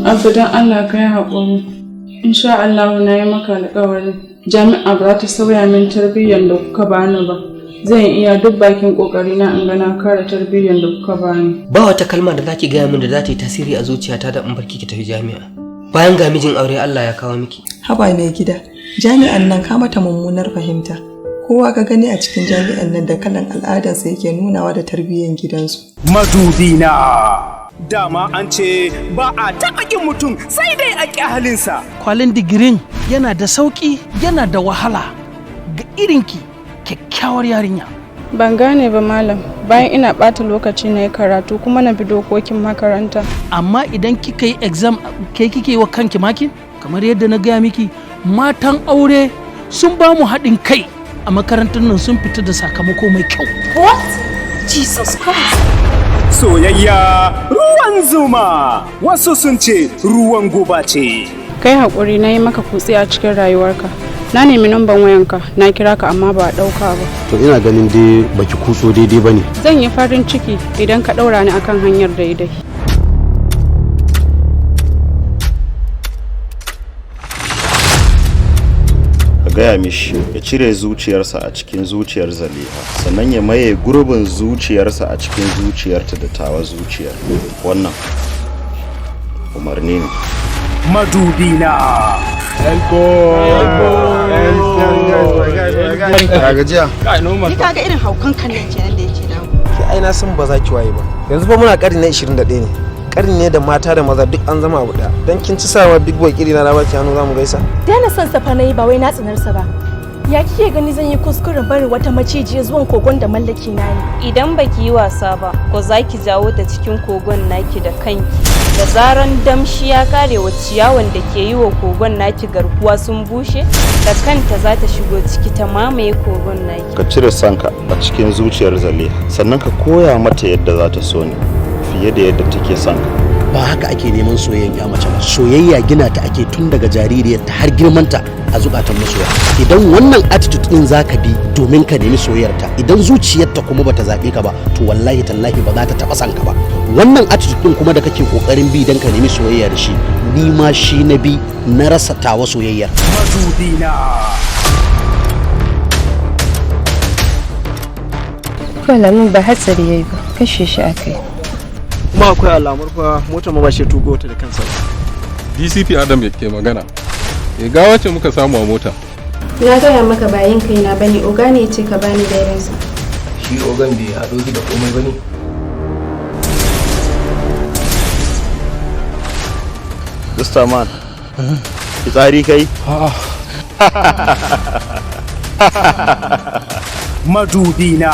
Abu don Allah ka yi haƙuri. Insha Allah na yi maka alƙawari. Jami'a ba za ta sauya min tarbiyyar da kuka bani ba. Zan iya duk bakin ƙoƙarina in ga na kare tarbiyyar da kuka bani. Ba wata kalma da zaki gaya min da za ta yi tasiri a zuciyata da in barki ki tafi jami'a. Bayan ga mijin aure Allah ya kawo miki. Haba mai gida, jami'an nan ka mata mummunar fahimta. Kowa ka gani a cikin jami'an nan da kalan al'adarsa yake nunawa da tarbiyyar gidansu. Madubina. Dama an ce ba a taɓa ƙin mutum sai dai a ƙi halinsa. Kwalin digirin yana da sauƙi yana da wahala ga irinki kyakkyawar yarinya. Ban gane ba malam, bayan ina ɓata lokaci na yi karatu kuma na bi dokokin makaranta. Amma idan kika yi exam kai kike wa kanki makin? Kamar yadda na gaya miki, matan aure sun ba mu haɗin kai a makarantar nan sun fita da sakamako mai kyau. What? Jesus Christ! Soyayya ruwan zuma, wasu sun ce ruwan guba ce. Kai haƙuri na yi maka kutse a cikin rayuwarka. Na nemi namban wayanka, na kira ka amma ba a ɗauka ba. To ina ganin dai baki kutso daidai ba ne. Zan yi farin ciki idan ka ɗaura ni akan hanyar daidai. Gaya mishi ya cire zuciyarsa a cikin zuciyar Zaliha sannan ya maye gurbin zuciyarsa a cikin zuciyarta da tawa zuciyar. Wannan umarni ne. Madubina. Gajiya. Ni kaga irin haukan kan nan kenan da yake dawo. Ki aina sun ba za ki waye ba. Yanzu fa muna ƙarni na 21 ne. Ƙarni ne da mata da maza duk an zama abu ɗaya. Dan kin ci sawa big boy kiri na baki hannu zamu gaisa. Dana son sa fa nayi ba wai na tsinarsa ba. Ya kike gani zan yi kuskuren barin wata macijiya zuwan kogon da mallaki na ne? Idan baki yi wasa ba, ko za ki jawo ta cikin kogon naki da kanki. Da zaran damshi ya kare wa ciyawan da ke yi wa kogon naki garkuwa sun bushe, da kanta za ta shigo ciki ta mamaye kogon naki. Ka cire sanka a cikin zuciyar Zaliha sannan ka koya mata yadda za ta so ni fiye da yadda take son ka. Ba haka ake neman soyayyen ya mace ba. Soyayya gina ta ake tun daga jaririyarta har girmanta a zukatan masoya. Idan wannan attitude din zaka bi domin ka nemi soyayyarta, idan zuciyarta kuma bata zabe ka ba, to wallahi tallahi ba za ta taba son ka ba. Wannan attitude din kuma da kake kokarin bi dan ka nemi soyayya da shi, ni ma shi na bi na rasa tawa soyayyar. Madubina. Kwalamin ba hatsari yayi ba, kashe shi akai. Kuma akwai alamar fa motar ma ba shi tugo ta da kansa. DCP Adam yake magana. Gawa ce muka samu a mota. Na gaya maka bayin kaina bane, oga ne ce ka bani dairansa. Shi ogan bai haɗo ki da komai bane. Mr. Man, fitsari kai? Madubina.